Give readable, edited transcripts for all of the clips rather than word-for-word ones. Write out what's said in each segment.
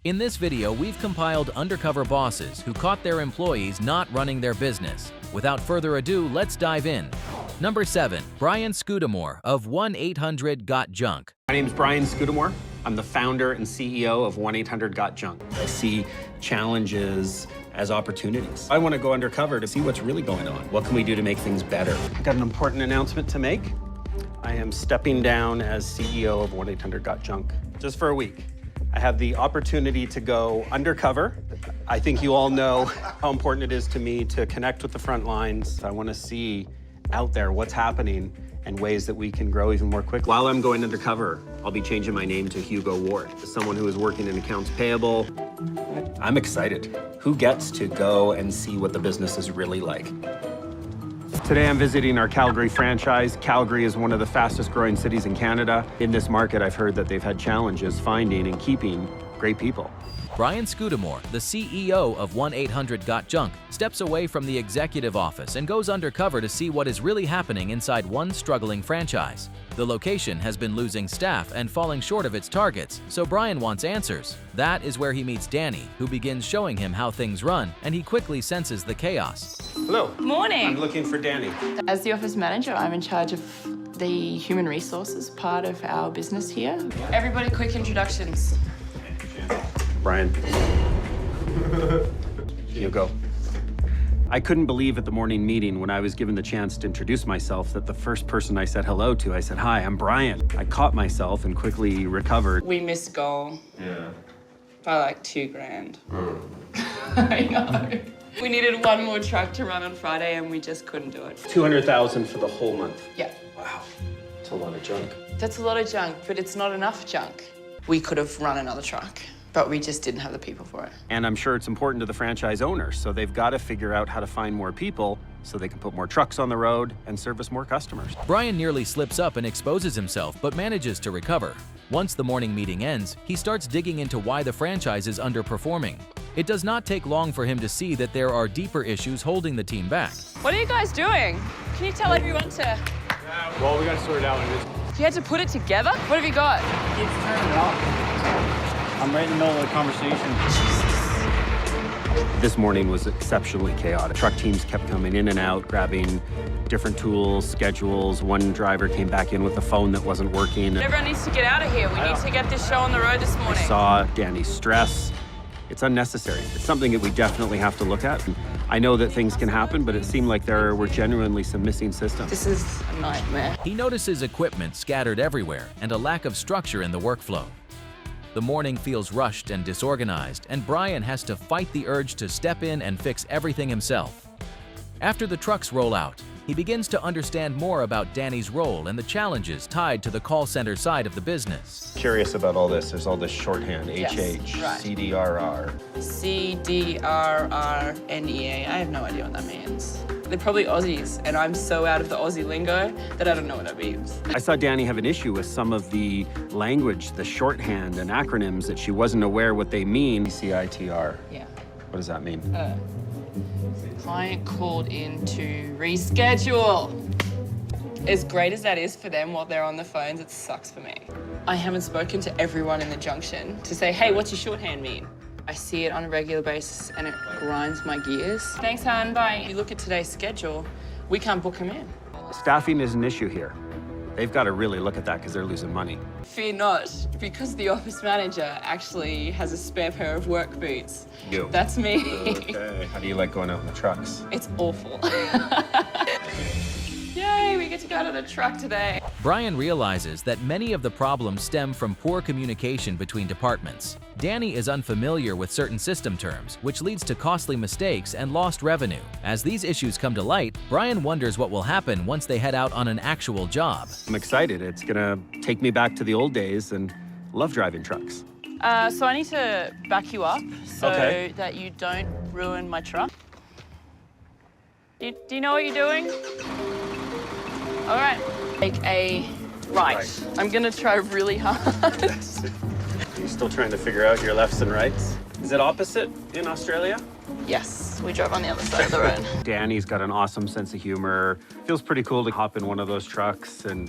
In this video, we've compiled undercover bosses who caught their employees not running their business. Without further ado, let's dive in. Number 7. Brian Scudamore of 1-800-GOT-JUNK. My name is Brian Scudamore. I'm the founder and CEO of 1-800-GOT-JUNK. I see challenges as opportunities. I want to go undercover to see what's really going on. What can we do to make things better? I've got an important announcement to make. I am stepping down as CEO of 1-800-GOT-JUNK just for a week. I have the opportunity to go undercover. I think you all know how important it is to me to connect with the front lines. I want to see out there what's happening and ways that we can grow even more quickly. While I'm going undercover, I'll be changing my name to Hugo Ward, as someone who is working in accounts payable. I'm excited. Who gets to go and see what the business is really like? Today I'm visiting our Calgary franchise. Calgary is one of the fastest growing cities in Canada. In this market, I've heard that they've had challenges finding and keeping great people. Brian Scudamore, the CEO of 1-800-GOT-JUNK, steps away from the executive office and goes undercover to see what is really happening inside one struggling franchise. The location has been losing staff and falling short of its targets, so Brian wants answers. That is where he meets Danny, who begins showing him how things run, and he quickly senses the chaos. Hello. Morning. I'm looking for Danny. As the office manager, I'm in charge of the human resources part of our business here. Everybody, quick introductions. Brian. You go. I couldn't believe at the morning meeting when I was given the chance to introduce myself that the first person I said hello to, I said, "Hi, I'm Brian." I caught myself and quickly recovered. We missed goal. Yeah. By like $2,000. I know. We needed one more truck to run on Friday and we just couldn't do it. 200,000 for the whole month. Yeah. Wow, that's a lot of junk. That's a lot of junk, but it's not enough junk. We could have run another truck, but we just didn't have the people for it. And I'm sure it's important to the franchise owners, so they've got to figure out how to find more people so they can put more trucks on the road and service more customers. Brian nearly slips up and exposes himself, but manages to recover. Once the morning meeting ends, he starts digging into why the franchise is underperforming. It does not take long for him to see that there are deeper issues holding the team back. What are you guys doing? Can you tell everyone to... Well, we got to sort it out. You had to put it together? What have you got? Keep turning it off. I'm right in the middle of the conversation. This morning was exceptionally chaotic. Truck teams kept coming in and out, grabbing different tools, schedules. One driver came back in with a phone that wasn't working. Everyone needs to get out of here. We need to get this show on the road this morning. I saw Danny's stress. It's unnecessary. It's something that we definitely have to look at. I know that things can happen, but it seemed like there were genuinely some missing systems. This is a nightmare. He notices equipment scattered everywhere and a lack of structure in the workflow. The morning feels rushed and disorganized, and Brian has to fight the urge to step in and fix everything himself. After the trucks roll out, he begins to understand more about Danny's role and the challenges tied to the call center side of the business. Curious about all this. There's all this shorthand, Yes, HH, right. CDRR. CDRRNEA. I have no idea what that means. They're probably Aussies, and I'm so out of the Aussie lingo that I don't know what that means. I saw Danny have an issue with some of the language, the shorthand and acronyms that she wasn't aware what they mean. CITR. Yeah. What does that mean? Client called in to reschedule. As great as that is for them while they're on the phones, it sucks for me. I haven't spoken to everyone in the junction to say, hey, what's your shorthand mean? I see it on a regular basis and it grinds my gears. Thanks, hon, bye. You look at today's schedule, we can't book them in. Staffing is an issue here. They've got to really look at that because they're losing money. Fear not, because the office manager actually has a spare pair of work boots. You. That's me. Okay. How do you like going out in the trucks? It's awful. Yay, we get to go to the truck today. Brian realizes that many of the problems stem from poor communication between departments. Danny is unfamiliar with certain system terms, which leads to costly mistakes and lost revenue. As these issues come to light, Brian wonders what will happen once they head out on an actual job. I'm excited. It's gonna take me back to the old days and love driving trucks. So I need to back you up so Okay. that you don't ruin my truck. Do you know what you're doing? All right, take a right. I'm gonna try really hard. You're still trying to figure out your lefts and rights? Is it opposite in Australia? Yes, we drove on the other side of the road. Danny's got an awesome sense of humor. Feels pretty cool to hop in one of those trucks and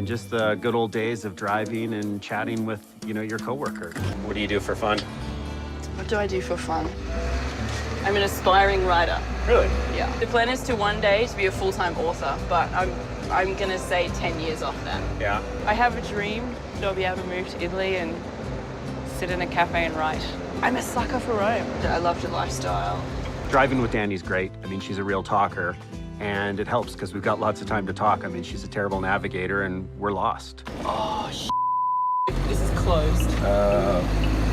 just the good old days of driving and chatting with, your coworker. What do you do for fun? What do I do for fun? I'm an aspiring writer. Really? Yeah. The plan is to one day to be a full-time author, but I'm gonna say 10 years off that. Yeah. I have a dream that I'll be able to move to Italy and sit in a cafe and write. I'm a sucker for Rome. I love the lifestyle. Driving with Danny's great. I mean, she's a real talker, and it helps because we've got lots of time to talk. I mean, she's a terrible navigator, and we're lost. Oh, this is closed.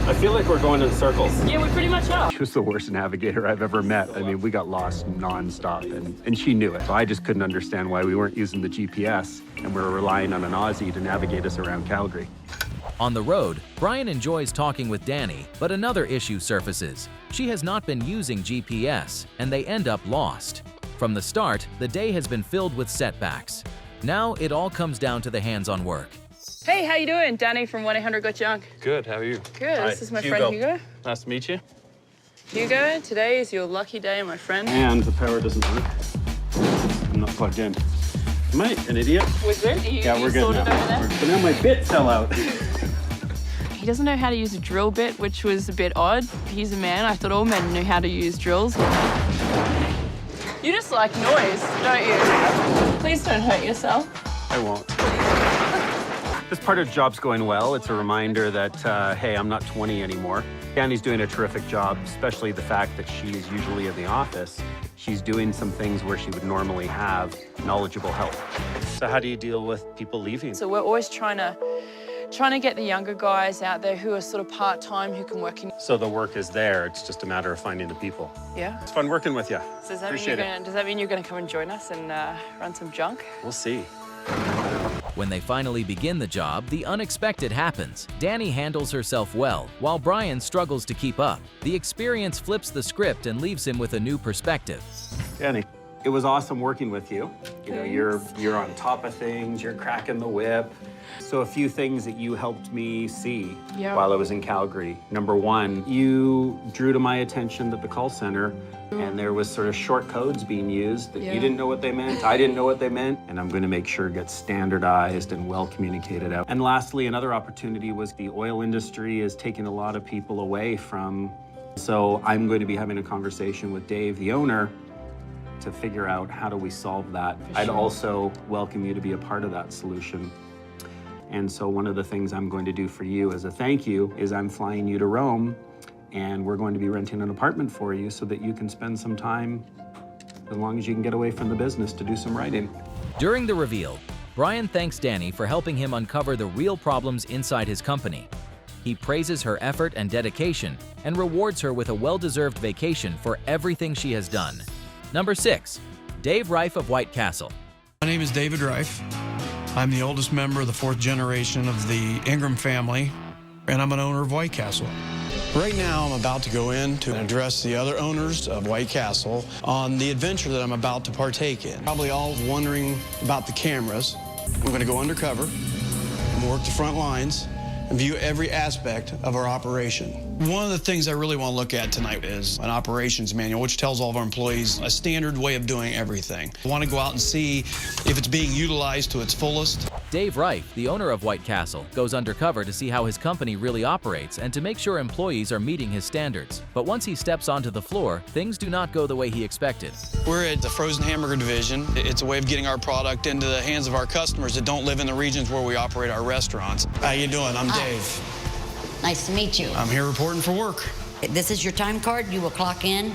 I feel like we're going in circles. Yeah, we pretty much are. She was the worst navigator I've ever met. I mean, we got lost nonstop, and she knew it. So I just couldn't understand why we weren't using the GPS, and we were relying on an Aussie to navigate us around Calgary. On the road, Brian enjoys talking with Danny, but another issue surfaces. She has not been using GPS, and they end up lost. From the start, the day has been filled with setbacks. Now it all comes down to the hands-on work. Hey, how you doing? Danny from 1-800-GOT-JUNK. Good, how are you? Good, Hi, this is my Hugo. friend Hugo. Nice to meet you. Hugo, today is your lucky day, my friend. And the power doesn't work. I'm not plugged in. Am I an idiot? We're good? Yeah, we're good sorted now. over there? But now my bit fell out. He doesn't know how to use a drill bit, which was a bit odd. He's a man. I thought all men knew how to use drills. You just like noise, don't you? Please don't hurt yourself. I won't. This part of the job's going well. It's a reminder that, hey, I'm not 20 anymore. Danny's doing a terrific job, especially the fact that she's usually in the office. She's doing some things where she would normally have knowledgeable help. So how do you deal with people leaving? So we're always trying to get the younger guys out there who are sort of part-time, who can work in... So the work is there. It's just a matter of finding the people. Yeah. It's fun working with you. So does that Appreciate mean it. does that mean you're going to come and join us and run some junk? We'll see. When they finally begin the job, the unexpected happens. Danny handles herself well, while Brian struggles to keep up. The experience flips the script and leaves him with a new perspective. Danny, it was awesome working with you. You know, Thanks. you're on top of things, you're cracking the whip. So a few things that you helped me see Yeah. while I was in Calgary. Number one, you drew to my attention that the call center and there was sort of short codes being used that Yeah. you didn't know what they meant, I didn't know what they meant, and I'm going to make sure it gets standardized and well communicated out. And lastly, another opportunity was the oil industry is taking a lot of people away from, so I'm going to be having a conversation with Dave, the owner, to figure out how do we solve that. I'd also welcome you to be a part of that solution. And so one of the things I'm going to do for you as a thank you is I'm flying you to Rome, and we're going to be renting an apartment for you so that you can spend some time, as long as you can get away from the business, to do some writing. During the reveal, Brian thanks Danny for helping him uncover the real problems inside his company. He praises her effort and dedication and rewards her with a well-deserved vacation for everything she has done. Number 6, Dave Reif of White Castle. My name is David Reif. I'm the oldest member of the 4th generation of the Ingram family, and I'm an owner of White Castle. Right now, I'm about to go in to address the other owners of White Castle on the adventure that I'm about to partake in. Probably all wondering about the cameras. I'm going to go undercover and work the front lines and view every aspect of our operation. One of the things I really want to look at tonight is an operations manual, which tells all of our employees a standard way of doing everything. I want to go out and see if it's being utilized to its fullest. Dave Reif, the owner of White Castle, goes undercover to see how his company really operates and to make sure employees are meeting his standards. But once he steps onto the floor, things do not go the way he expected. We're at the frozen hamburger division. It's a way of getting our product into the hands of our customers that don't live in the regions where we operate our restaurants. How you doing? I'm Dave. Nice to meet you. I'm here reporting for work. This is your time card. You will clock in.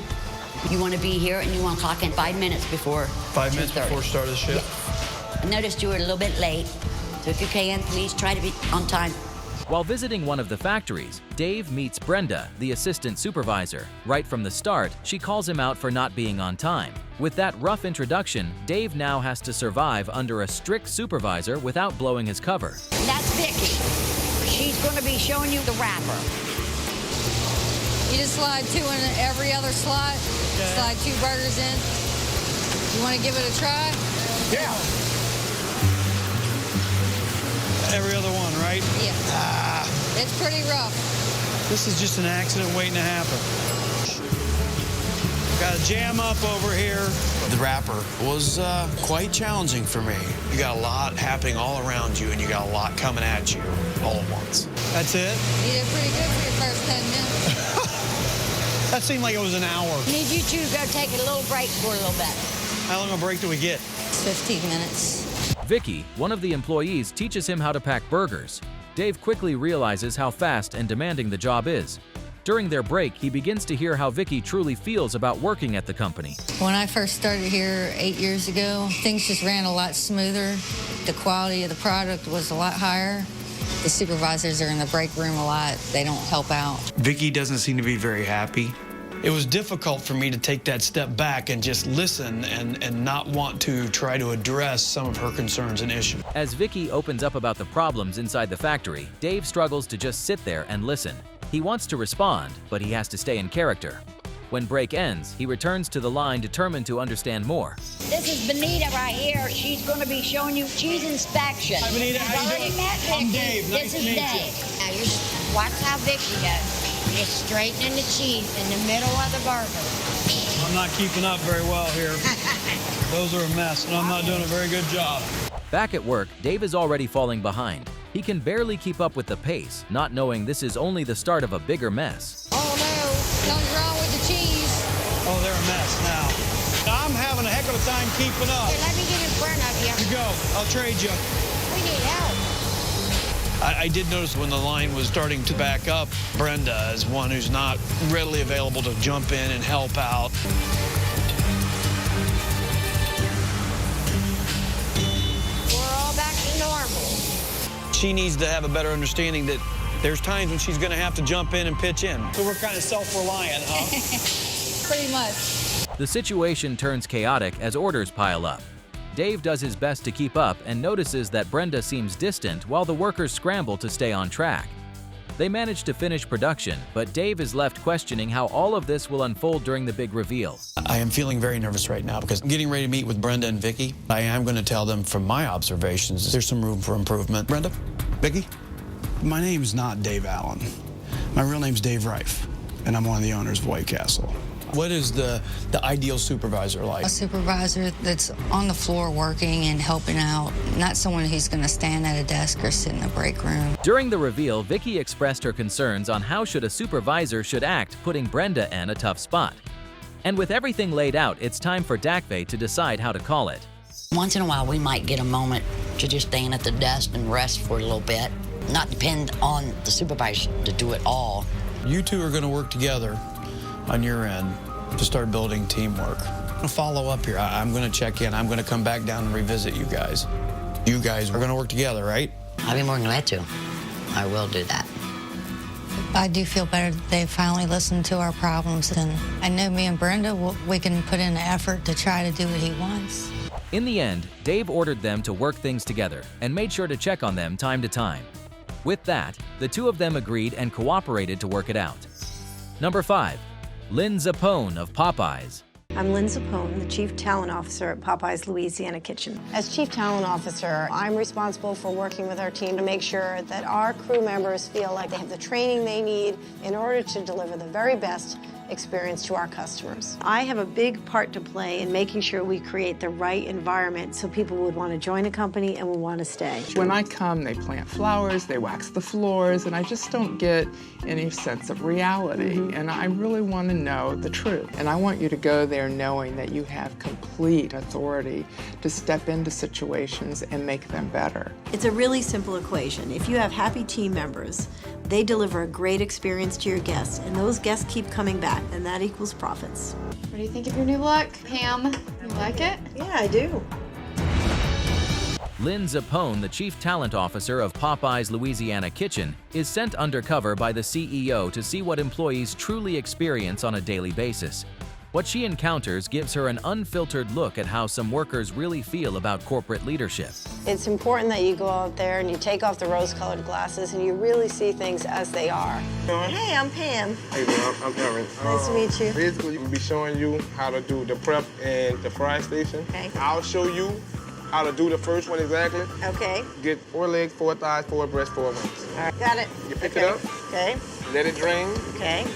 You want to be here, and you want to clock in 5 minutes before 5 minutes 2:30. before start of the shift. Yes. I noticed you were a little bit late, so if you can, please try to be on time. While visiting one of the factories, Dave meets Brenda, the assistant supervisor. Right from the start, she calls him out for not being on time. With that rough introduction, Dave now has to survive under a strict supervisor without blowing his cover. And that's Vicky. She's going to be showing you the wrapper. You just slide 2 in every other slot. Okay. Slide 2 burgers in. You want to give it a try? Yeah. Every other one, right? Yeah. It's pretty rough. This is just an accident waiting to happen. Got to jam up over here. The wrapper was quite challenging for me. You got a lot happening all around you, and you got a lot coming at you all at once. That's it? You did pretty good for your first 10 minutes. That seemed like it was an hour. I need you two to go take a little break for a little bit. How long a break do we get? 15 minutes. Vicky, one of the employees, teaches him how to pack burgers. Dave quickly realizes how fast and demanding the job is. During their break, he begins to hear how Vicky truly feels about working at the company. When I first started here 8 years ago, things just ran a lot smoother. The quality of the product was a lot higher. The supervisors are in the break room a lot. They don't help out. Vicky doesn't seem to be very happy. It was difficult for me to take that step back and just listen and not want to try to address some of her concerns and issues. As Vicky opens up about the problems inside the factory, Dave struggles to just sit there and listen. He wants to respond, but he has to stay in character. When break ends, he returns to the line determined to understand more. This is Benita right here. She's going to be showing you cheese inspection. Hi, Benita. How you doing? Met Vicky. I'm Dave. Nice This to is meet you. Dave. Now, you watch how Vicky does. You're straightening the cheese in the middle of the burger. I'm not keeping up very well here. Those are a mess, and I'm not doing a very good job. Back at work, Dave is already falling behind. He can barely keep up with the pace, not knowing this is only the start of a bigger mess. Oh no, something's wrong with the cheese. Oh, they're a mess now. I'm having a heck of a time keeping up. Here, let me get in front of you. You go. I'll trade you. We need help. I did notice when the line was starting to back up, Brenda is one who's not readily available to jump in and help out. We're all back to normal. She needs to have a better understanding that there's times when she's going to have to jump in and pitch in. So we're kind of self-reliant, huh? Pretty much. The situation turns chaotic as orders pile up. Dave does his best to keep up and notices that Brenda seems distant while the workers scramble to stay on track. They manage to finish production, but Dave is left questioning how all of this will unfold during the big reveal. I am feeling very nervous right now because I'm getting ready to meet with Brenda and Vicky. I am going to tell them from my observations there's some room for improvement. Brenda? Vicky? My name's not Dave Allen. My real name's Dave Reif, and I'm one of the owners of White Castle. What is the ideal supervisor like? A supervisor that's on the floor working and helping out, not someone who's going to stand at a desk or sit in the break room. During the reveal, Vicky expressed her concerns on how should a supervisor should act, putting Brenda in a tough spot. And with everything laid out, it's time for Dakve to decide how to call it. Once in a while, we might get a moment to just stand at the desk and rest for a little bit. Not depend on the supervisor to do it all. You two are going to work together on your end to start building teamwork. I'm going to follow up here. I'm going to check in. I'm going to come back down and revisit you guys. You guys are going to work together, right? I'd be more than glad to. I will do that. I do feel better that they finally listened to our problems, and I know me and Brenda, we can put in an effort to try to do what he wants. In the end, Dave ordered them to work things together and made sure to check on them time to time. With that, the two of them agreed and cooperated to work it out. Number 5. Lynn Zappone of Popeyes. I'm Lynn Zappone, the Chief Talent Officer at Popeyes Louisiana Kitchen. As Chief Talent Officer, I'm responsible for working with our team to make sure that our crew members feel like they have the training they need in order to deliver the very best experience to our customers. I have a big part to play in making sure we create the right environment so people would want to join a company and would want to stay. When I come, they plant flowers, they wax the floors, and I just don't get any sense of reality. And I really want to know the truth. And I want you to go there knowing that you have complete authority to step into situations and make them better. It's a really simple equation. If you have happy team members, they deliver a great experience to your guests, and those guests keep coming back, and that equals profits. What do you think of your new look? Pam, you like it? Yeah, I do. Lynn Zappone, the Chief Talent Officer of Popeyes Louisiana Kitchen, is sent undercover by the CEO to see what employees truly experience on a daily basis. What she encounters gives her an unfiltered look at how some workers really feel about corporate leadership. It's important that you go out there and you take off the rose-colored glasses and you really see things as they are. Hey, I'm Pam. Hey, man, I'm Aaron. Nice to meet you. Basically, we'll be showing you how to do the prep and the fry station. Okay. I'll show you how to do the first one exactly. Okay. Get 4 legs, 4 thighs, 4 breasts, 4 wings. All right, got it. You pick it up. Okay. Let it drain. Okay.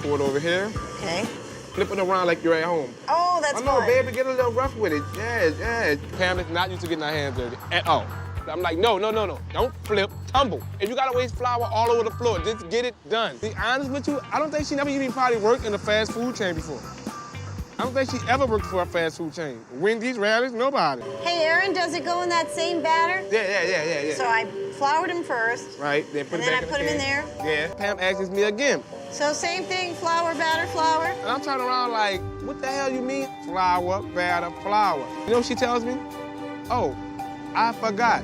Pour it over here. Okay. Flip it around like you're at home. Oh, that's I know, fun. baby, get a little rough with it. Yeah. Pam is not used to getting our hands dirty at all. I'm like, no. Don't flip. tumble. If you gotta waste flour all over the floor, just get it done. To be honest with you, I don't think she never even probably worked in a fast food chain before. I don't think she ever worked for a fast food chain. Wendy's, Rally's, nobody. Hey, Aaron, does it go in that same batter? Yeah. So I floured them first. Right, then put it back in the can. And then I put them in there. Yeah, Pam asks me again. So same thing, flour, batter, flour. And I'm turning around like, what the hell you mean? Flour, batter, flour. You know what she tells me? Oh, I forgot.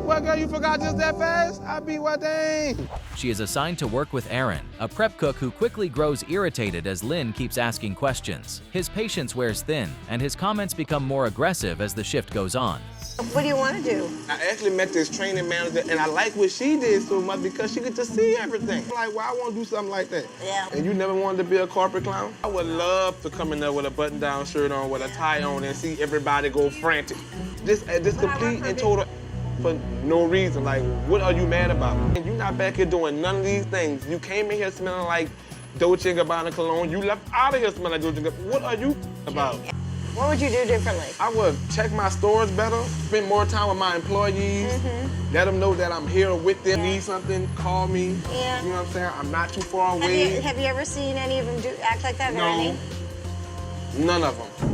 Well, girl, you forgot just that fast? I be what dang. She is assigned to work with Aaron, a prep cook who quickly grows irritated as Lynn keeps asking questions. His patience wears thin, and his comments become more aggressive as the shift goes on. What do you want to do? I actually met this training manager, and I like what she did so much because she get to see everything. I'm like, well, I want to do something like that. Yeah. And you never wanted to be a corporate clown? I would love to come in there with a button-down shirt on, with a tie on, and see everybody go frantic. This complete and total for no reason. Like, what are you mad about? And you're not back here doing none of these things. You came in here smelling like Dolce & Gabbana cologne. You left out of here smelling like Dolce & Gabbana. What are you about? What would you do differently? I would check my stores better, spend more time with my employees, let them know that I'm here with them. Need something, call me. Yeah. You know what I'm saying? I'm not too far away. Have you ever seen any of them act like that? No, none of them.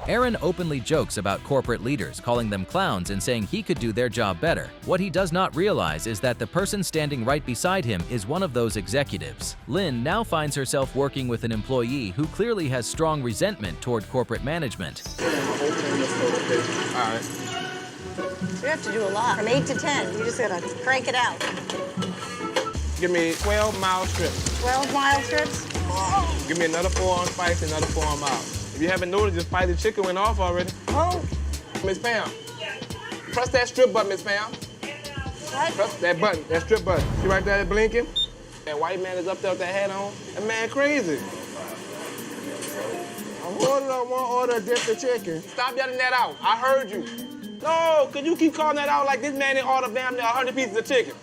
Aaron openly jokes about corporate leaders, calling them clowns and saying he could do their job better. What he does not realize is that the person standing right beside him is one of those executives. Lynn now finds herself working with an employee who clearly has strong resentment toward corporate management. All right. So you have to do a lot. From 8 to 10, you just gotta crank it out. Give me 12-mile strips. 12-mile strips? Oh. Give me another 4 on spice, another 4 on mild. If you haven't noticed, the spicy chicken went off already. Oh. Miss Pam, press that strip button, Miss Pam. What? Press that button, that strip button. See right there blinking? That white man is up there with that hat on. That man crazy. I'm ordering one order of dipped chicken. Stop yelling that out. I heard you. No, could you keep calling that out like this man didn't order damn near 100 pieces of chicken?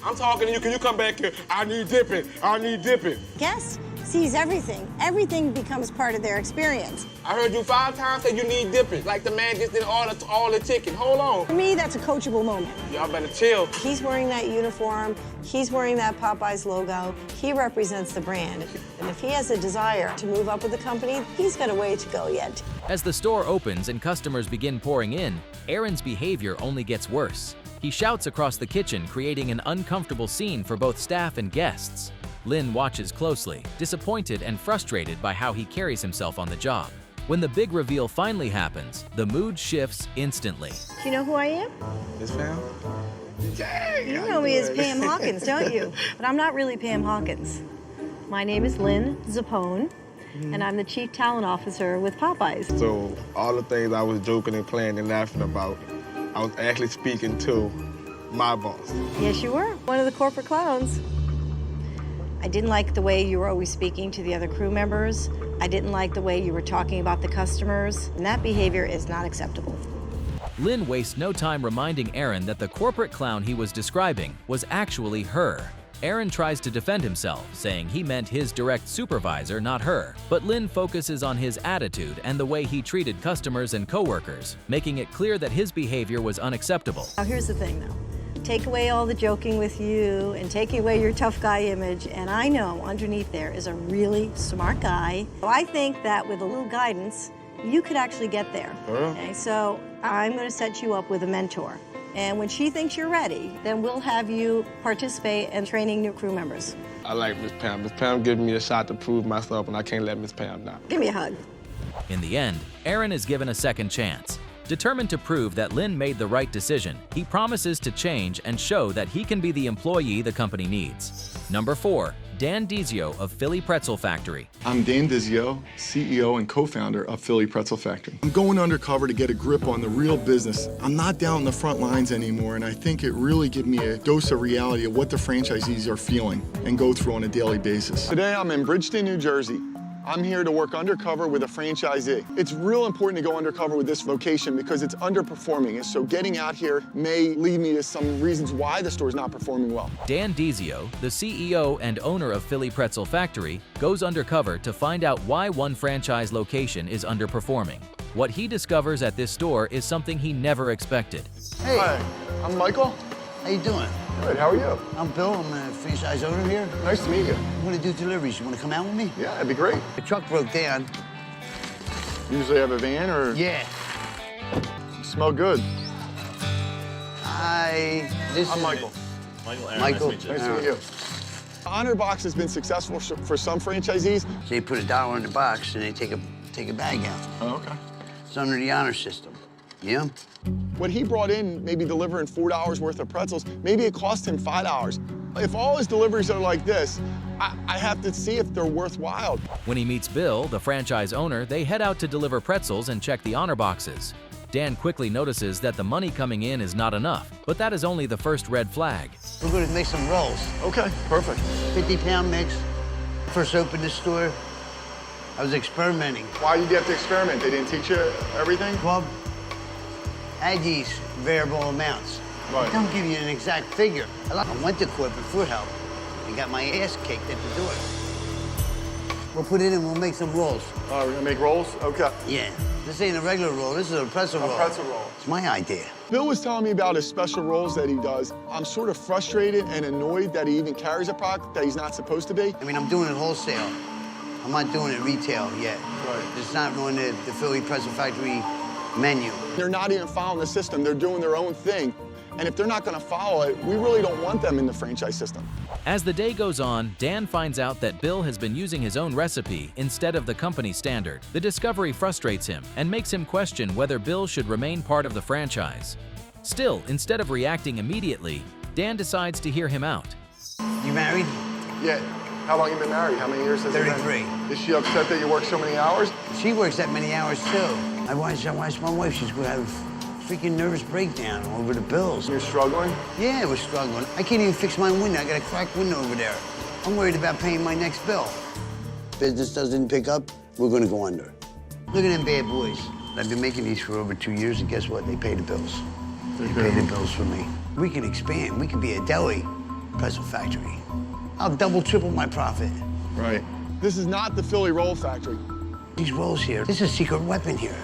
I'm talking to you. Can you come back here? I need dipping. I need dipping. Guest sees everything. Everything becomes part of their experience. I heard you 5 times say you need dipping, like the man just didn't order all the chicken. Hold on. For me, that's a coachable moment. Y'all better chill. He's wearing that uniform. He's wearing that Popeyes logo. He represents the brand. And if he has a desire to move up with the company, he's got a way to go yet. As the store opens and customers begin pouring in, Aaron's behavior only gets worse. He shouts across the kitchen, creating an uncomfortable scene for both staff and guests. Lynn watches closely, disappointed and frustrated by how he carries himself on the job. When the big reveal finally happens, the mood shifts instantly. Do you know who I am? Miss Pam? You know me as Pam Hawkins, don't you? But I'm not really Pam Hawkins. My name is Lynn Zappone, and I'm the Chief Talent Officer with Popeyes. So all the things I was joking and playing and laughing about, I was actually speaking to my boss. Yes, you were. One of the corporate clowns. I didn't like the way you were always speaking to the other crew members. I didn't like the way you were talking about the customers, and that behavior is not acceptable. Lynn wastes no time reminding Aaron that the corporate clown he was describing was actually her. Aaron tries to defend himself, saying he meant his direct supervisor, not her. But Lynn focuses on his attitude and the way he treated customers and coworkers, making it clear that his behavior was unacceptable. Now, here's the thing, though. Take away all the joking with you and take away your tough guy image, and I know underneath there is a really smart guy. So I think that with a little guidance, you could actually get there. Okay, so I'm going to set you up with a mentor. And when she thinks you're ready, then we'll have you participate in training new crew members. I like Miss Pam. Miss Pam giving me a shot to prove myself, and I can't let Miss Pam down. Give me a hug. In the end, Aaron is given a second chance. Determined to prove that Lynn made the right decision, he promises to change and show that he can be the employee the company needs. Number 4, Dan Dizio of Philly Pretzel Factory. I'm Dan Dizio, CEO and co-founder of Philly Pretzel Factory. I'm going undercover to get a grip on the real business. I'm not down in the front lines anymore, and I think it really gives me a dose of reality of what the franchisees are feeling and go through on a daily basis. Today I'm in Bridgeton, New Jersey. I'm here to work undercover with a franchisee. It's real important to go undercover with this vocation because it's underperforming, and so getting out here may lead me to some reasons why the store's not performing well. Dan Dizio, the CEO and owner of Philly Pretzel Factory, goes undercover to find out why one franchise location is underperforming. What he discovers at this store is something he never expected. Hey. Hi, I'm Michael. How you doing? Good, how are you? I'm Bill. I'm a franchise owner here. Nice to meet you. I want to do deliveries. You want to come out with me? Yeah, that'd be great. The truck broke down. You usually have a van, or? Yeah. You smell good. Hi. I'm Michael. Michael. Nice to meet you. Honor Box has been successful for some franchisees. They put $1 in the box and they take a bag out. Oh, okay. It's under the honor system. Yeah? What he brought in, maybe delivering $4 worth of pretzels, maybe it cost him $5. If all his deliveries are like this, I have to see if they're worthwhile. When he meets Bill, the franchise owner, they head out to deliver pretzels and check the honor boxes. Dan quickly notices that the money coming in is not enough, but that is only the first red flag. We're going to make some rolls. Okay, perfect. 50-pound mix. First opened the store, I was experimenting. Why did you have to experiment? They didn't teach you everything? Well, Aggie's variable amounts. Right. Don't give you an exact figure. I went to corporate for help and got my ass kicked at the door. We'll put it in, we'll make some rolls. Oh, we're gonna make rolls? Okay. Yeah. This ain't a regular roll, this is a pretzel roll. A pretzel roll. It's my idea. Bill was telling me about his special rolls that he does. I'm sort of frustrated and annoyed that he even carries a product that he's not supposed to be. I mean, I'm doing it wholesale. I'm not doing it retail yet. Right. It's not on the Philly Pretzel Factory menu. They're not even following the system. They're doing their own thing. And if they're not going to follow it, we really don't want them in the franchise system. As the day goes on, Dan finds out that Bill has been using his own recipe instead of the company standard. The discovery frustrates him and makes him question whether Bill should remain part of the franchise. Still, instead of reacting immediately, Dan decides to hear him out. You married? Yeah. How long have you been married? How many years has it been? 33. Is she upset that you work so many hours? She works that many hours, too. I watched my wife. She's going to have a freaking nervous breakdown over the bills. You're struggling? Yeah, we're struggling. I can't even fix my window. I got a cracked window over there. I'm worried about paying my next bill. Business doesn't pick up, we're going to go under. Look at them bad boys. I've been making these for over 2 years, and guess what? They pay the bills. They pay the bills for me. We can expand. We can be a deli pretzel factory. I'll double, triple my profit. Right. This is not the Philly Roll Factory. These rolls here, this is a secret weapon here.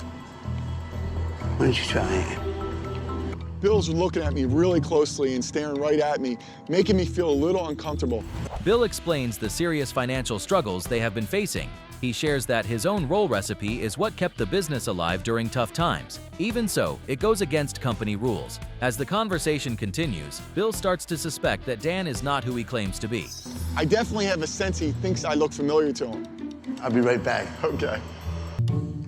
Why don't you try it? Bill's looking at me really closely and staring right at me, making me feel a little uncomfortable. Bill explains the serious financial struggles they have been facing. He shares that his own roll recipe is what kept the business alive during tough times. Even so, it goes against company rules. As the conversation continues, Bill starts to suspect that Dan is not who he claims to be. I definitely have a sense he thinks I look familiar to him. I'll be right back. Okay.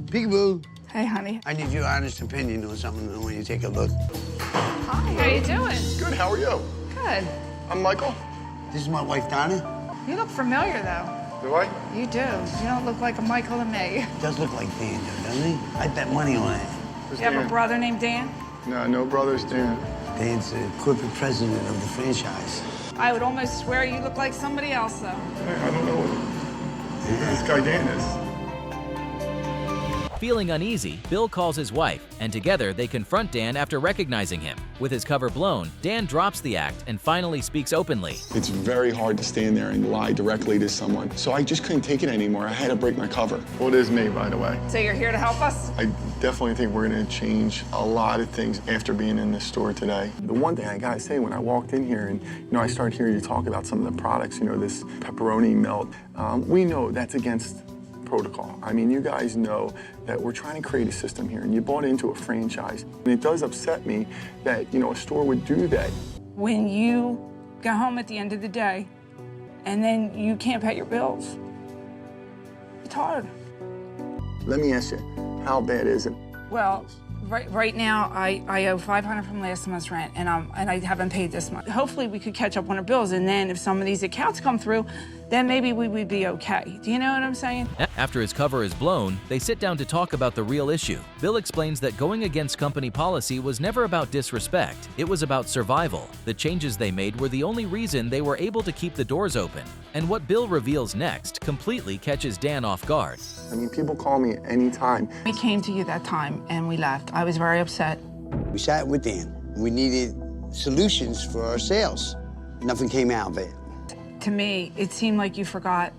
Peekaboo. Hey, honey. I need your honest opinion on something when you take a look. Hi. How you doing? Good, how are you? Good. I'm Michael. This is my wife, Donna. You look familiar, though. Do I? You do. You don't look like a Michael to me. He does look like Dan, though, doesn't he? I bet money on it. You have a brother named Dan? No, no brothers, Dan. Dan's the corporate president of the franchise. I would almost swear you look like somebody else, though. I don't know who this guy Dan is. Feeling uneasy, Bill calls his wife, and together they confront Dan after recognizing him. With his cover blown, Dan drops the act and finally speaks openly. It's very hard to stand there and lie directly to someone, so I just couldn't take it anymore. I had to break my cover. Well, it is me, by the way. So you're here to help us? I definitely think we're gonna change a lot of things after being in this store today. The one thing I gotta say, when I walked in here and I started hearing you talk about some of the products, this pepperoni melt, we know that's against protocol. I mean, you guys know that we're trying to create a system here, and you bought into a franchise. And it does upset me that, a store would do that. When you go home at the end of the day, and then you can't pay your bills, it's hard. Let me ask you, how bad is it? Well, right now, I owe $500 from last month's rent, and I haven't paid this month. Hopefully, we could catch up on our bills, and then if some of these accounts come through, then maybe we would be okay. Do you know what I'm saying? After his cover is blown, they sit down to talk about the real issue. Bill explains that going against company policy was never about disrespect. It was about survival. The changes they made were the only reason they were able to keep the doors open. And what Bill reveals next completely catches Dan off guard. I mean, people call me any time. We came to you that time, and we left. I was very upset. We sat with Dan. We needed solutions for our sales. Nothing came out of it. To me, it seemed like you forgot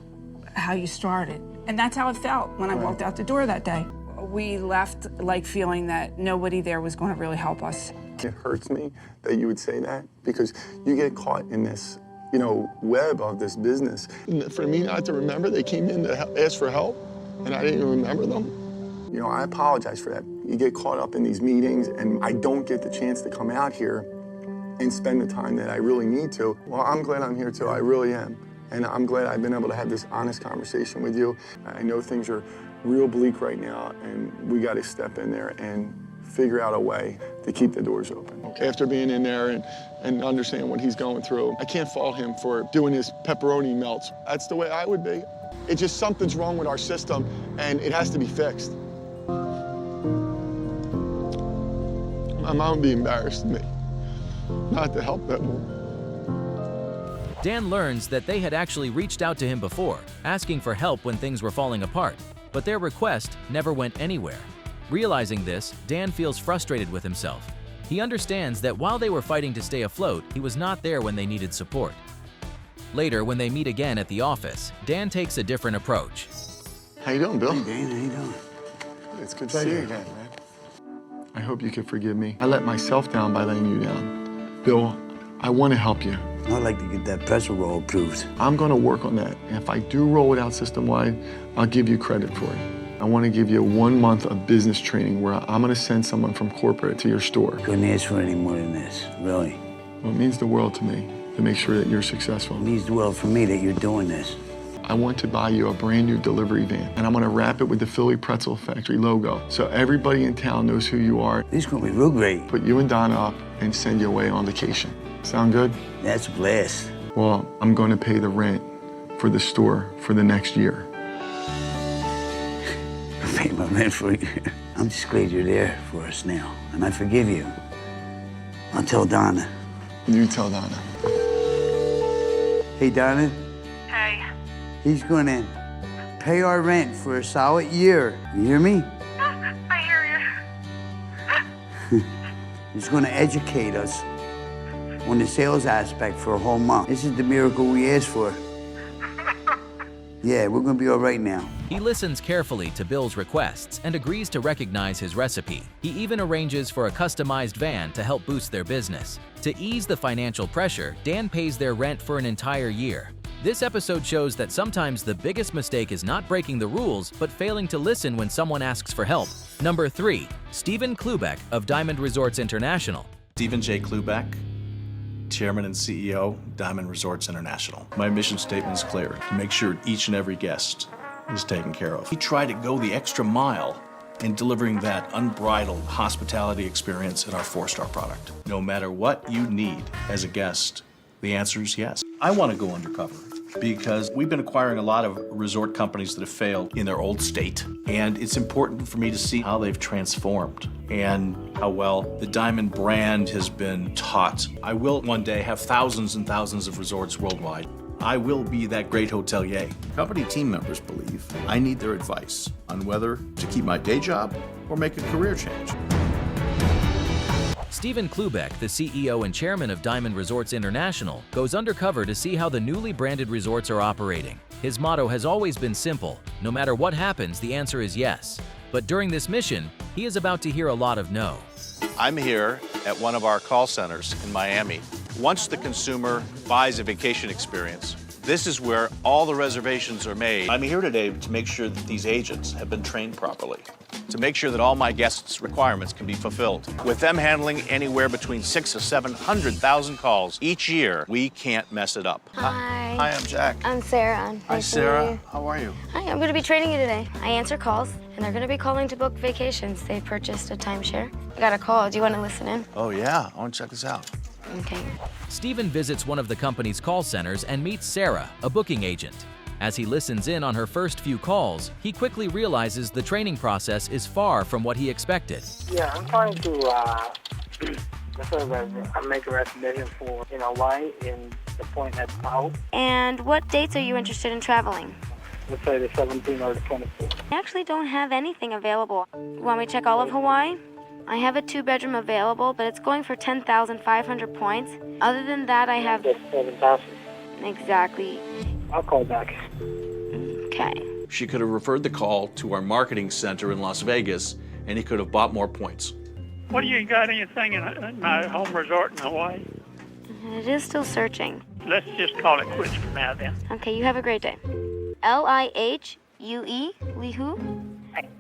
how you started. And that's how it felt when I walked out the door that day. We left like feeling that nobody there was going to really help us. It hurts me that you would say that because you get caught in this, you know, web of this business. For me not to remember they came in to ask for help and I didn't even remember them, you know, I apologize for that. You get caught up in these meetings and I don't get the chance to come out here and spend the time that I really need to. Well, I'm glad I'm here too, I really am. And I'm glad I've been able to have this honest conversation with you. I know things are real bleak right now and we got to step in there and figure out a way to keep the doors open. After being in there and understanding what he's going through, I can't fault him for doing his pepperoni melts. That's the way I would be. It's just something's wrong with our system and it has to be fixed. My mom would be embarrassed of me not to help them. Dan learns that they had actually reached out to him before, asking for help when things were falling apart, but their request never went anywhere. Realizing this, Dan feels frustrated with himself. He understands that while they were fighting to stay afloat, he was not there when they needed support. Later, when they meet again at the office, Dan takes a different approach. How you doing, Bill? Hey, Dan, how you doing? It's good to see you again, man. I hope you can forgive me. I let myself down by letting you down. Bill, I want to help you. I'd like to get that pretzel roll approved. I'm going to work on that. And if I do roll it out system-wide, I'll give you credit for it. I want to give you 1 month of business training where I'm going to send someone from corporate to your store. Couldn't ask for any more than this, really. Well, it means the world to me to make sure that you're successful. It means the world for me that you're doing this. I want to buy you a brand new delivery van, and I'm going to wrap it with the Philly Pretzel Factory logo, so everybody in town knows who you are. This is going to be real great. Put you and Donna up and send you away on vacation. Sound good? That's a blast. Well, I'm going to pay the rent for the store for the next year. Pay my rent for a year. I'm just glad you're there for us now, and I forgive you. I'll tell Donna. You tell Donna. Hey, Donna. Hey. He's going to pay our rent for a solid year. You hear me? I hear you. He's going to educate us on the sales aspect for a whole month. This is the miracle we asked for. Yeah, we're going to be all right now. He listens carefully to Bill's requests and agrees to recognize his recipe. He even arranges for a customized van to help boost their business. To ease the financial pressure, Dan pays their rent for an entire year. This episode shows that sometimes the biggest mistake is not breaking the rules, but failing to listen when someone asks for help. Number 3, Stephen Klubeck of Diamond Resorts International. Stephen J. Klubeck, Chairman and CEO, Diamond Resorts International. My mission statement is clear: to make sure each and every guest is taken care of. We try to go the extra mile in delivering that unbridled hospitality experience in our 4-star product. No matter what you need as a guest, the answer is yes. I want to go undercover because we've been acquiring a lot of resort companies that have failed in their old state, and it's important for me to see how they've transformed and how well the Diamond brand has been taught. I will one day have thousands and thousands of resorts worldwide. I will be that great hotelier. Company team members believe I need their advice on whether to keep my day job or make a career change. Stephen Klubeck, the CEO and chairman of Diamond Resorts International, goes undercover to see how the newly branded resorts are operating. His motto has always been simple: no matter what happens, the answer is yes. But during this mission, he is about to hear a lot of no. I'm here at one of our call centers in Miami. Once the consumer buys a vacation experience, this is where all the reservations are made. I'm here today to make sure that these agents have been trained properly, to make sure that all my guests' requirements can be fulfilled. With them handling anywhere between 600,000 to 700,000 calls each year, we can't mess it up. Hi. Hi, I'm Jack. I'm Sarah. Hi, Nice to meet Sarah. you. How are you? Hi, I'm going to be training you today. I answer calls, and they're going to be calling to book vacations. They purchased a timeshare. I got a call. Do you want to listen in? Oh, yeah. I want to check this out. Okay. Stephen visits one of the company's call centers and meets Sarah, a booking agent. As he listens in on her first few calls, he quickly realizes the training process is far from what he expected. Yeah, I'm trying to make a reservation for Hawaii in the point that's out. And what dates are you interested in traveling? Let's say the 17th or the 24th. I actually don't have anything available. Want me to check all of Hawaii? I have a 2-bedroom available, but it's going for 10,500 points. Other than that, I have... 7,000. Exactly. I'll call back. Okay. She could have referred the call to our marketing center in Las Vegas, and he could have bought more points. What do you got anything in my home resort in Hawaii? It is still searching. Let's just call it quits for now then. Okay, you have a great day. L-I-H-U-E, Lihu?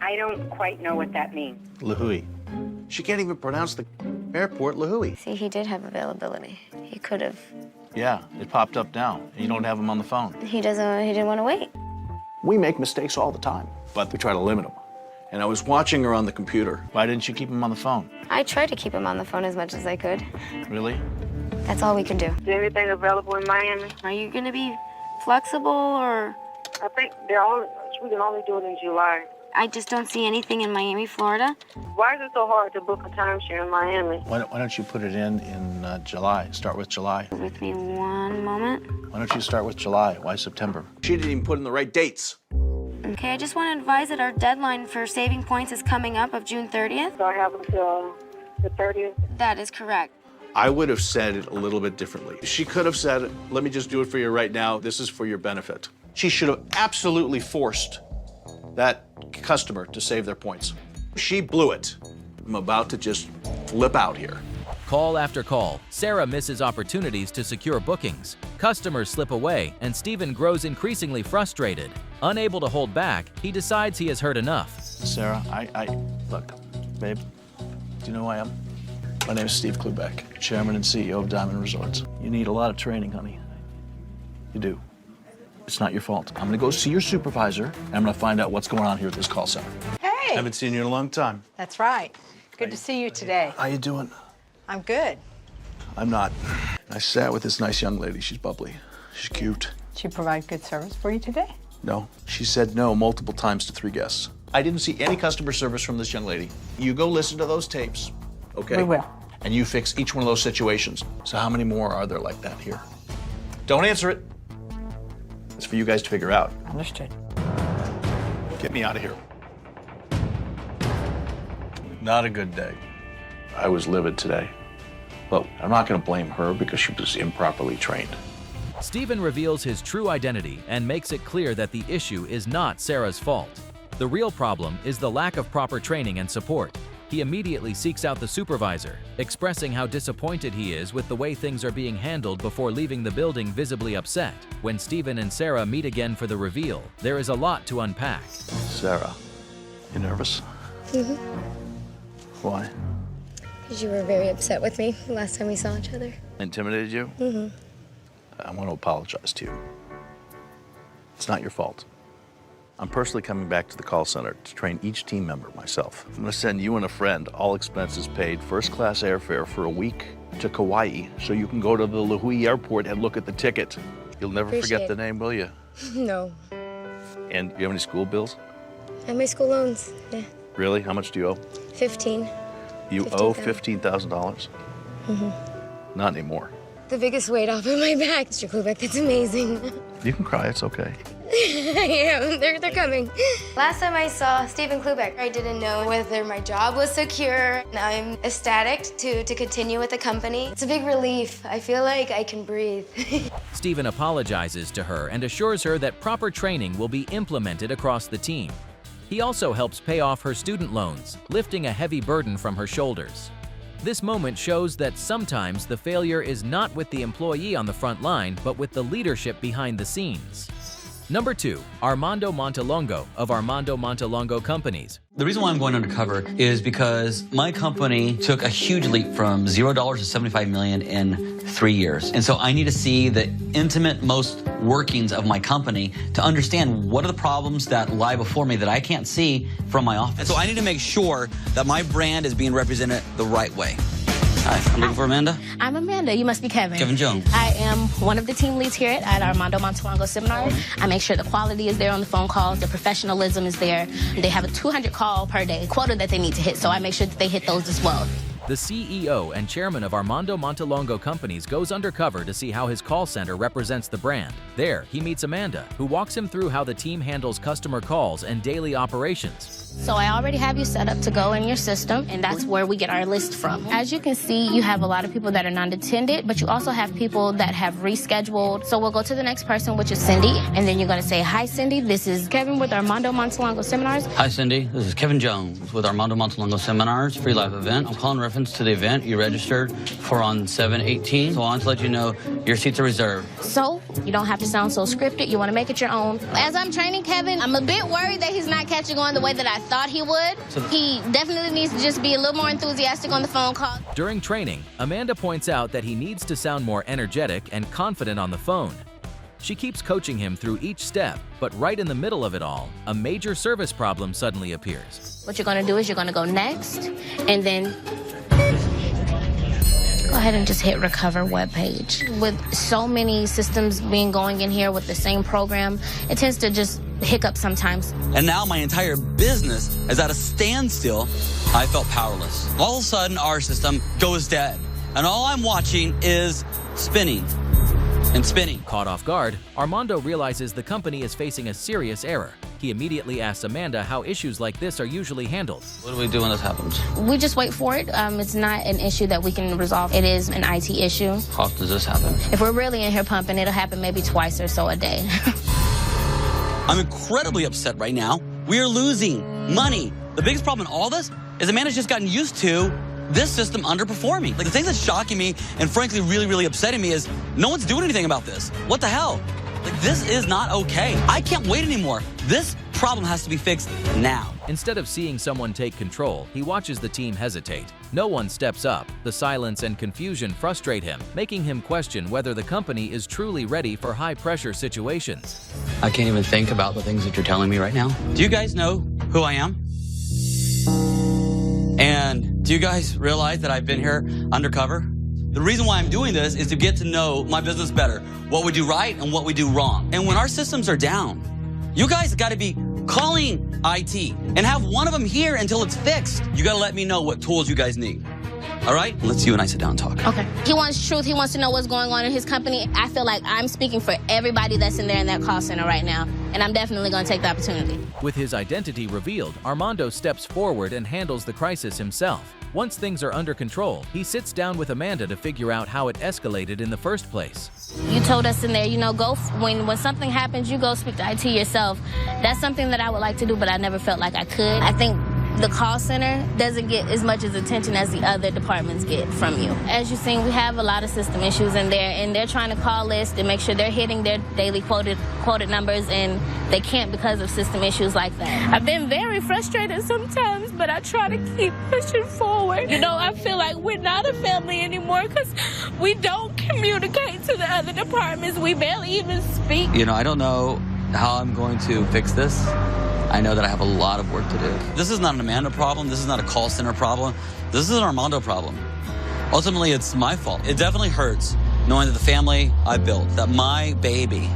I don't quite know what that means. Lihui. She can't even pronounce the airport Lihui. See, he did have availability. He could have. Yeah, it popped up now. You don't have him on the phone. He didn't want to wait. We make mistakes all the time, but we try to limit them. And I was watching her on the computer. Why didn't you keep him on the phone? I tried to keep him on the phone as much as I could. Really? That's all we can do. Is there anything available in Miami? Are you going to be flexible or? I think we can only do it in July. I just don't see anything in Miami, Florida. Why is it so hard to book a timeshare in Miami? Why don't you put it in July? Start with July. With me one moment. Why don't you start with July? Why September? She didn't even put in the right dates. Okay, I just want to advise that our deadline for saving points is coming up of June 30th. So I have until the 30th? That is correct. I would have said it a little bit differently. She could have said, let me just do it for you right now. This is for your benefit. She should have absolutely forced that customer to save their points. She blew it. I'm about to just flip out here. Call after call, Sarah misses opportunities to secure bookings. Customers slip away, and Stephen grows increasingly frustrated. Unable to hold back, he decides he has heard enough. Sarah, look, babe, do you know who I am? My name is Steve Klubeck, Chairman and CEO of Diamond Resorts. You need a lot of training, honey. You do. It's not your fault. I'm gonna go see your supervisor, and I'm gonna find out what's going on here at this call center. Hey! Haven't seen you in a long time. That's right. Good to see you today. How you doing? I'm good. I'm not. I sat with this nice young lady. She's bubbly. She's cute. She provide good service for you today? No. She said no multiple times to 3 guests. I didn't see any customer service from this young lady. You go listen to those tapes, okay? We will. And you fix each one of those situations. So how many more are there like that here? Don't answer it. It's for you guys to figure out. Understood. Get me out of here. Not a good day. I was livid today, but I'm not going to blame her because she was improperly trained. Stephen reveals his true identity and makes it clear that the issue is not Sarah's fault. The real problem is the lack of proper training and support. He immediately seeks out the supervisor, expressing how disappointed he is with the way things are being handled before leaving the building visibly upset. When Stephen and Sarah meet again for the reveal, there is a lot to unpack. Sarah, you nervous? Mm-hmm. Why? Because you were very upset with me the last time we saw each other. Intimidated you? Mm-hmm. I want to apologize to you. It's not your fault. I'm personally coming back to the call center to train each team member myself. I'm going to send you and a friend, all expenses paid, first-class airfare for a week to Kauai so you can go to the Lihui airport and look at the ticket. You'll never forget the name, will you? No. And do you have any school bills? I have my school loans, yeah. Really? How much do you owe? 15. You owe $15,000? Mm-hmm. Not anymore. The biggest weight off of my back, Mr. Klubeck. That's amazing. You can cry, it's okay. I am. They're coming. Last time I saw Stephen Klubeck, I didn't know whether my job was secure. Now I'm ecstatic to continue with the company. It's a big relief. I feel like I can breathe. Stephen apologizes to her and assures her that proper training will be implemented across the team. He also helps pay off her student loans, lifting a heavy burden from her shoulders. This moment shows that sometimes the failure is not with the employee on the front line, but with the leadership behind the scenes. Number 2, Armando Montelongo of Armando Montelongo Companies. The reason why I'm going undercover is because my company took a huge leap from $0 to $75 million in 3 years. And so I need to see the intimate most workings of my company to understand what are the problems that lie before me that I can't see from my office. And so I need to make sure that my brand is being represented the right way. Hi, I'm looking for Amanda. I'm Amanda. You must be Kevin. Kevin Jones. I am one of the team leads here at Armando Montelongo Seminar. I make sure the quality is there on the phone calls, the professionalism is there. They have a 200 call per day quota that they need to hit, so I make sure that they hit those as well. The CEO and chairman of Armando Montelongo Companies goes undercover to see how his call center represents the brand. There, he meets Amanda, who walks him through how the team handles customer calls and daily operations. So I already have you set up to go in your system, and that's where we get our list from. As you can see, you have a lot of people that are non-attended, but you also have people that have rescheduled. So we'll go to the next person, which is Cindy, and then you're going to say, "Hi, Cindy. This is Kevin with Armando Montelongo Seminars." Hi, Cindy. This is Kevin Jones with Armando Montelongo Seminars, free live event. I'm calling in reference to the event you registered for on 7/18. So I want to let you know your seats are reserved. So you don't have to sound so scripted. You want to make it your own. As I'm training Kevin, I'm a bit worried that he's not catching on the way that I thought he would. He definitely needs to just be a little more enthusiastic on the phone call. During training, Amanda points out that he needs to sound more energetic and confident on the phone. She keeps coaching him through each step, but right in the middle of it all, a major service problem suddenly appears. What you're going to do is you're going to go next, and then go ahead and just hit recover web page. With so many systems being going in here with the same program, it tends to just hiccup sometimes. And now my entire business is at a standstill. I felt powerless. All of a sudden, our system goes dead. And all I'm watching is spinning and spinning. Caught off guard, Armando realizes the company is facing a serious error. He immediately asks Amanda how issues like this are usually handled. What do we do when this happens? We just wait for it. It's not an issue that we can resolve. It is an IT issue. How often does this happen? If we're really in here pumping, it'll happen maybe twice or so a day. I'm incredibly upset right now. We are losing money. The biggest problem in all this is Amanda's just gotten used to this system underperforming. Like, the thing that's shocking me and frankly really upsetting me is no one's doing anything about this. What the hell? Like, this is not okay. I can't wait anymore. This problem has to be fixed now. Instead of seeing someone take control, he watches the team hesitate. No one steps up. The silence and confusion frustrate him, making him question whether the company is truly ready for high-pressure situations. I can't even think about the things that you're telling me right now. Do you guys know who I am? And do you guys realize that I've been here undercover? The reason why I'm doing this is to get to know my business better, what we do right and what we do wrong. And when our systems are down, you guys got to be calling IT and have one of them here until it's fixed. You got to let me know what tools you guys need. All right? Let's you and I sit down and talk. Okay. He wants truth. He wants to know what's going on in his company. I feel like I'm speaking for everybody that's in there in that call center right now, and I'm definitely going to take the opportunity. With his identity revealed, Armando steps forward and handles the crisis himself. Once things are under control, he sits down with Amanda to figure out how it escalated in the first place. You told us in there, you know, when something happens, you go speak to IT yourself. That's something that I would like to do, but I never felt like I could. I think the call center doesn't get as much as attention as the other departments get from you. As you've seen, we have a lot of system issues in there, and they're trying to call lists and make sure they're hitting their daily quoted numbers, and they can't because of system issues like that. I've been very frustrated sometimes, but I try to keep pushing forward. You know, I feel like we're not a family anymore because we don't communicate to the other departments. We barely even speak. You know, I don't know how I'm going to fix this. I know that I have a lot of work to do. This is not an Amanda problem. This is not a call center problem. This is an Armando problem. Ultimately, it's my fault. It definitely hurts knowing that the family I built, that my baby,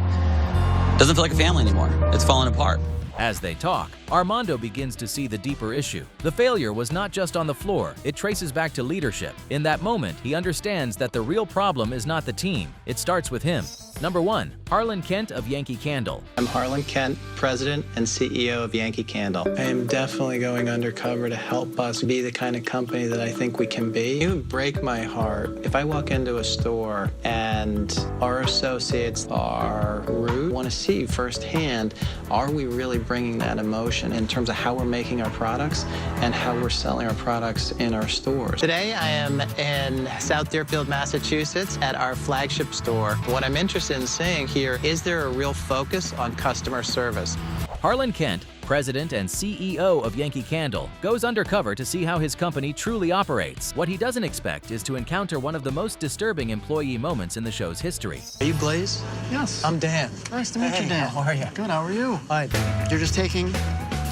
doesn't feel like a family anymore. It's falling apart. As they talk, Armando begins to see the deeper issue. The failure was not just on the floor, it traces back to leadership. In that moment, he understands that the real problem is not the team, it starts with him. Number 1, Harlan Kent of Yankee Candle. I'm Harlan Kent, President and CEO of Yankee Candle. I am definitely going undercover to help us be the kind of company that I think we can be. It would break my heart if I walk into a store and our associates are rude. I want to see firsthand, are we really bringing that emotion in terms of how we're making our products and how we're selling our products in our stores. Today I am in South Deerfield, Massachusetts at our flagship store. What I'm interested in seeing here, is there a real focus on customer service? Harlan Kent, President and CEO of Yankee Candle, goes undercover to see how his company truly operates. What he doesn't expect is to encounter one of the most disturbing employee moments in the show's history. Are you Blaze? Yes. I'm Dan. Nice to meet you, Dan. How are you? Good, how are you? Hi, Dan. You're just taking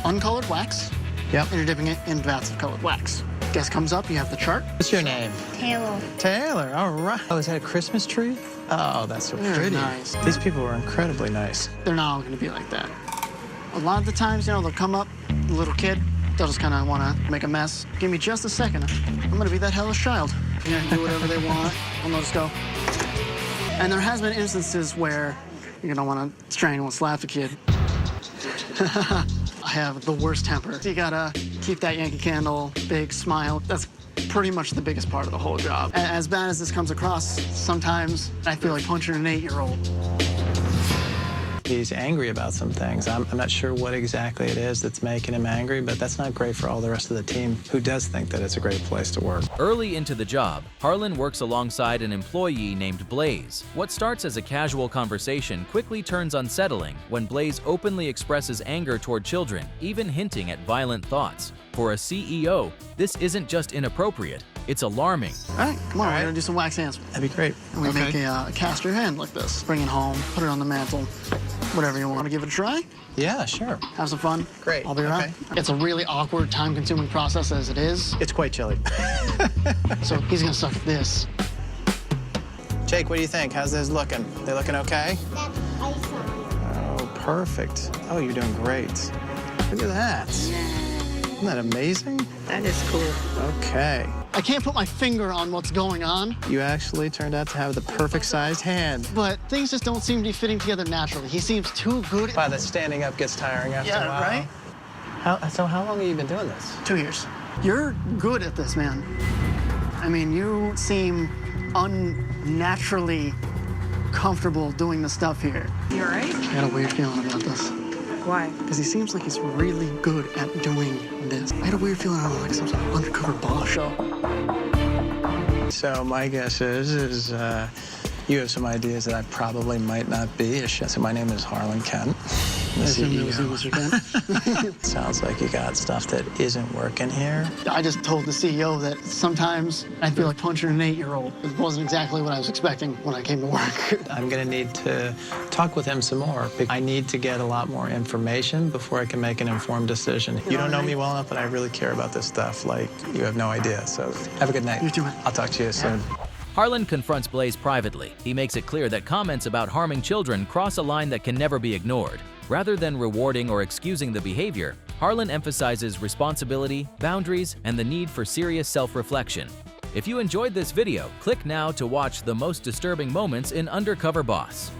uncolored wax, Yep. and you're dipping it in vats of colored wax. Guest comes up, you have the chart. What's your name? Taylor. Taylor, all right. Oh, is that a Christmas tree? Oh, that's so Very pretty. nice. These people are incredibly nice. They're not all gonna be like that. A lot of the times, you know, they'll come up, the little kid, They'll just kind of want to make a mess. Give me just a second. I'm going to be that hellish child. They're going to do whatever they want, and they'll just go. And there has been instances where you're going to want to strangle and slap the kid. I have the worst temper. You got to keep that Yankee Candle, big smile. That's pretty much the biggest part of the whole job. As bad as this comes across, sometimes I feel like punching an 8-year-old. He's angry about some things. I'm not sure what exactly it is that's making him angry, but that's not great for all the rest of the team who does think that it's a great place to work. Early into the job, Harlan works alongside an employee named Blaze. What starts as a casual conversation quickly turns unsettling when Blaze openly expresses anger toward children, even hinting at violent thoughts. For a CEO, this isn't just inappropriate, it's alarming. All right, come on, we're gonna do some wax hands. That'd be great. And we make a cast your hand like this. Bring it home, put it on the mantle, whatever you want. To give it a try? Yeah, sure. Have some fun. Great. I'll be around. It's a really awkward, time-consuming process as it is. It's quite chilly. So he's gonna suck at this. Jake, what do you think? How's this looking? They looking okay? Oh, perfect. Oh, you're doing great. Look at that. Isn't that amazing? That is cool. Okay. I can't put my finger on what's going on, You actually turned out to have the perfect sized hand. but things just don't seem to be fitting together naturally. He seems too good. Wow, that standing up gets tiring after a while. Right? So how long have you been doing this? 2 years. You're good at this, man. I mean, you seem unnaturally comfortable doing the stuff here. You all right? I got a weird feeling about this. Why? Because he seems like he's really good at doing this. I had a weird feeling, I don't know, like some sort of undercover boss show. So my guess is you have some ideas that I probably might not be. So my name is Harlan Kent. I assume that was you, Mr. Kent. Sounds like you got stuff that isn't working here. I just told the CEO that sometimes I feel like punching an 8-year-old. It wasn't exactly what I was expecting when I came to work. I'm gonna need to talk with him some more. I need to get a lot more information before I can make an informed decision. You don't know me well enough, but I really care about this stuff. Like, you have no idea. So have a good night. You too, man. I'll talk to you soon. Harlan confronts Blaze privately. He makes it clear that comments about harming children cross a line that can never be ignored. Rather than rewarding or excusing the behavior, Harlan emphasizes responsibility, boundaries, and the need for serious self-reflection. If you enjoyed this video, click now to watch the most disturbing moments in Undercover Boss.